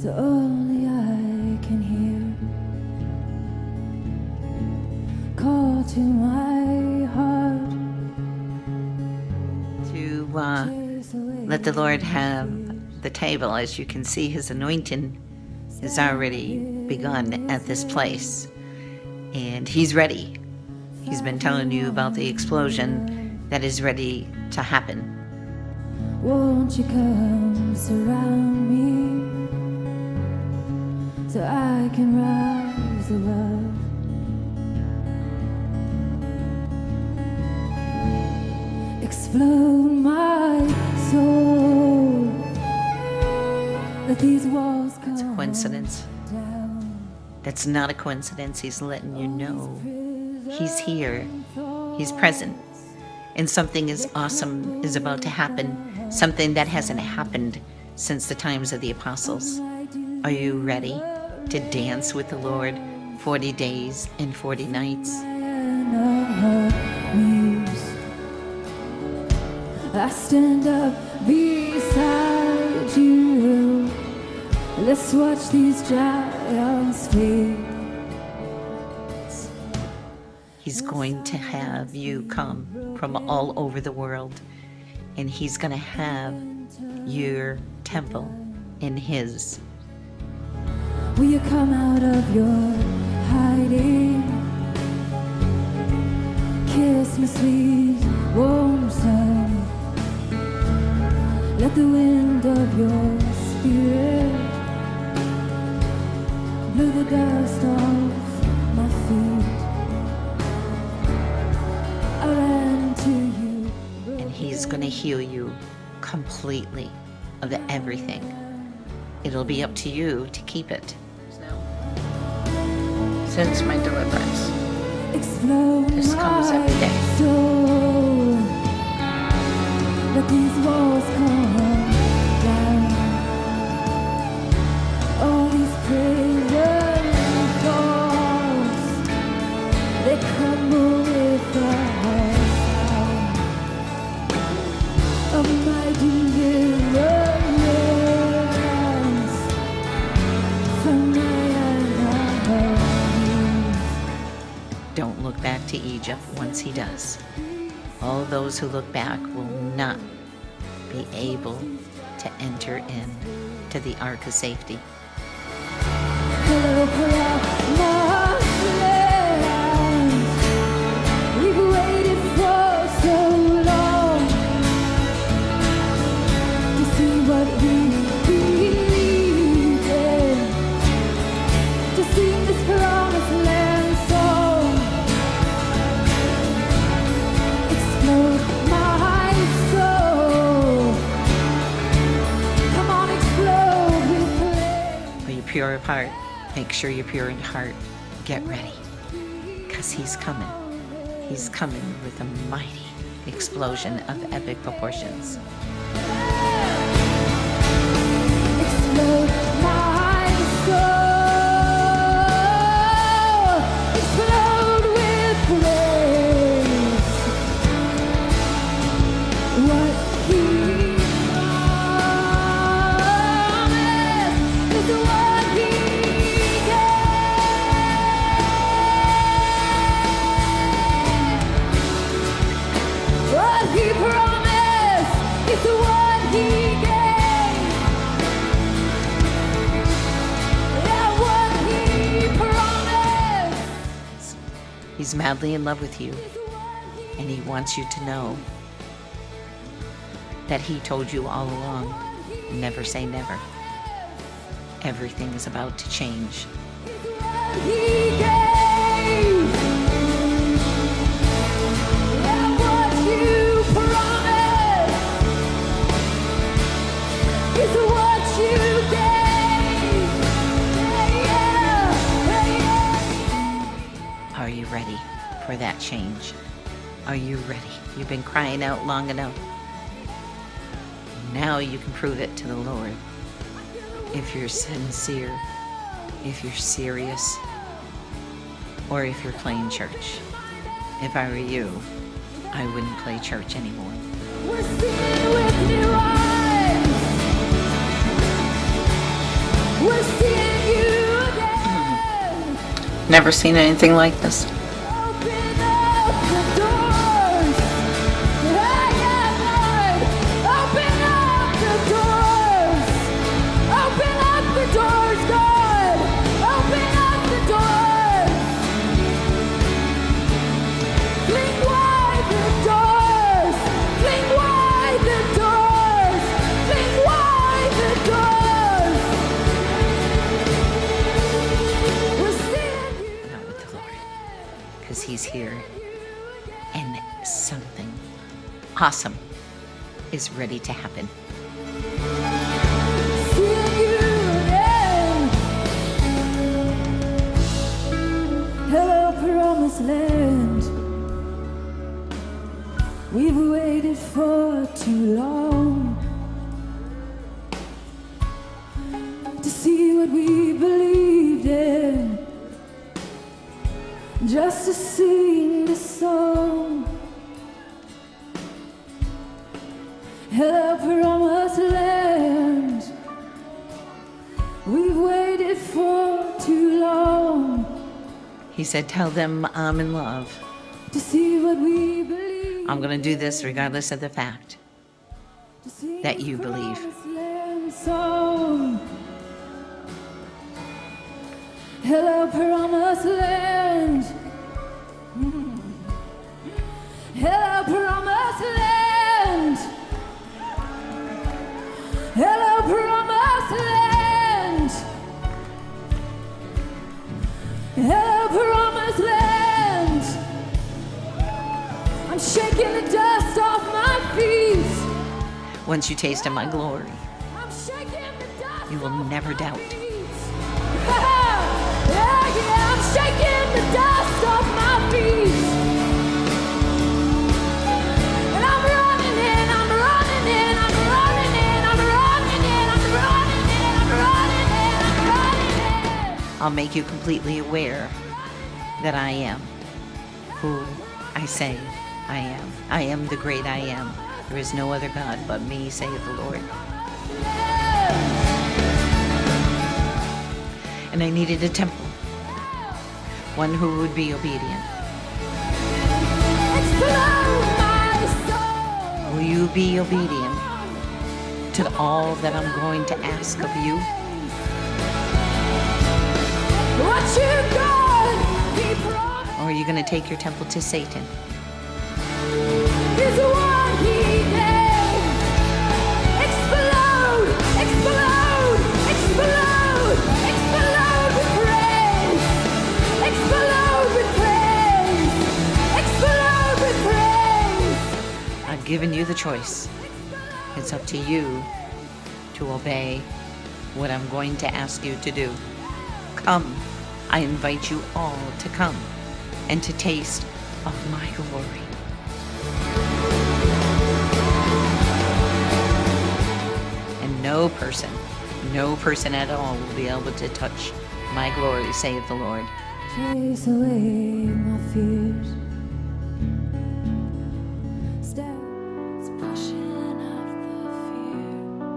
so only I can hear. Call to my heart to let the Lord have the table. As you can see, his anointing has already begun at this place, and he's ready. He's been telling you about the explosion that is ready to happen. Won't you come surround me so I can rise above? Explode my soul. Let these walls come. It's a coincidence. Down. That's not a coincidence. He's letting you know he's here. He's present. And something is awesome is about to happen. Something that hasn't happened since the times of the apostles. Are you ready to dance with the Lord 40 days and 40 nights? I stand up beside you. Let's watch these giants fade. He's going to have you come from all over the world, and he's going to have your temple in his. Will you come out of your hiding? Kiss me, sweet, warm sun. Let the wind of your spirit blow the dust off my feet. I ran to you. And he's going to heal you completely of everything. It'll be up to you to keep it. Since my deliverance, this comes every day. Soul. Let these walls come down. All these prison walls, they crumble with the sound of my deliverance from my enemies. Don't look back to Egypt once he does. All those who look back will not be able to enter in to the ark of safety. Hello, promised land. We've waited for so long to see what we believe in, to sing this promised land song. Explode my soul. Come on, explode with praise. Are you pure of heart? Make sure you're pure in heart. Get ready, because he's coming. He's coming with a mighty explosion of epic proportions. Explode my soul. Explode with praise. What he promised is what he gave. What he promised is what he gave. Yeah, what he promised. He's madly in love with you, and he wants you to know that he told you all along, never say never. Everything is about to change. What he gave. Yeah, what you promised is what you gave. Yeah. Are you ready for that change? Are you ready? You've been crying out long enough. Now you can prove it to the Lord. If you're sincere, if you're serious, or if you're playing church. If I were you, I wouldn't play church anymore. We're singing with new eyes. We're Never seen anything like this. Open up the doors. Yeah, yeah, Lord. Open up the doors. Open up the doors, God. Open up the doors. Fling wide the doors. Fling wide the doors. Fling wide the doors. We're seeing you. Not with the Lord. Because He's here. And something awesome is ready to happen. Seeing you again. Hello, promised land. We've waited for too long to see what we believed in, just to sing the song. Hello, promised land. We've waited for too long He said, tell them I'm in love. to see what we believe. I'm going to do this regardless of the fact To sing that this you believe. promised land song. Hello, promised land. Hello, promised land. Hello, promised land. Hello, promised land. I'm shaking the dust off my feet. Once you taste of my glory, I'm shaking the dust you will off never my doubt. feet. Yeah, yeah, I'm shaking the dust off my feet. And I'm running in, I'm running in, I'm running in, I'm running in, I'm running in, I'm running in, I'm running in. I'll make you completely aware that I am who I say I am. I am the great I am. There is no other God but me, saith the Lord. And I needed a temple, one who would be obedient. Explode my soul. Will you be obedient to all that I'm going to ask of you? What you got, he promised. Or are you going to take your temple to Satan? Is what he gave. Explode, explode, explode, explode with praise. Explode with praise. Explode with praise. I've given you the choice. It's up to you to obey what I'm going to ask you to do. Come, I invite you all to come and to taste of my glory. And no person at all will be able to touch my glory, saith the Lord. Chase away my fears. Steps pushing out the fear.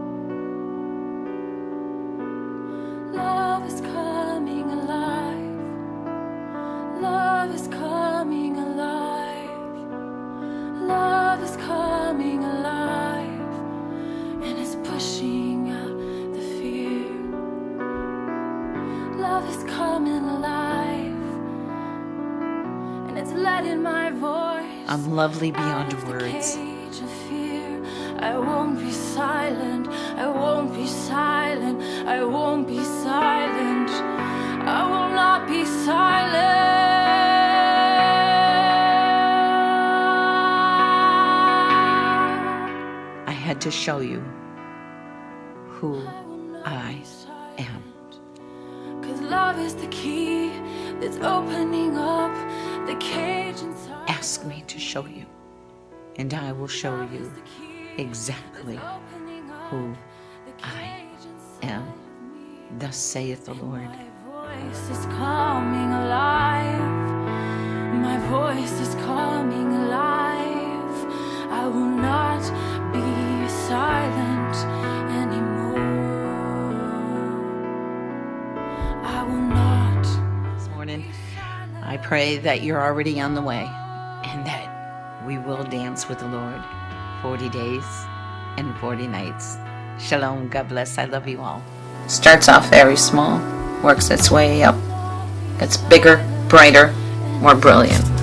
Love is coming alive. Love is coming alive. Love is coming alive. And it's pushing out the fear. Love is coming alive. And it's letting my voice. I'm lovely beyond out of the words. cage of fear. I won't be silent. I won't be silent. I won't be silent. I will not be silent. I had to show you who I am. 'Cause love is the key that's opening up the cage inside. Ask me to show you, and I will show Love is you the key exactly that's opening up who the I cage inside am. of me. Thus saith the Lord. My voice is coming alive. My voice is coming alive. I will not be silent anymore. I will not. This morning, pray that you're already on the way and that we will dance with the Lord 40 days and 40 nights. Shalom. God bless. I love you all. Starts off very small, works its way up, gets bigger, brighter, more brilliant.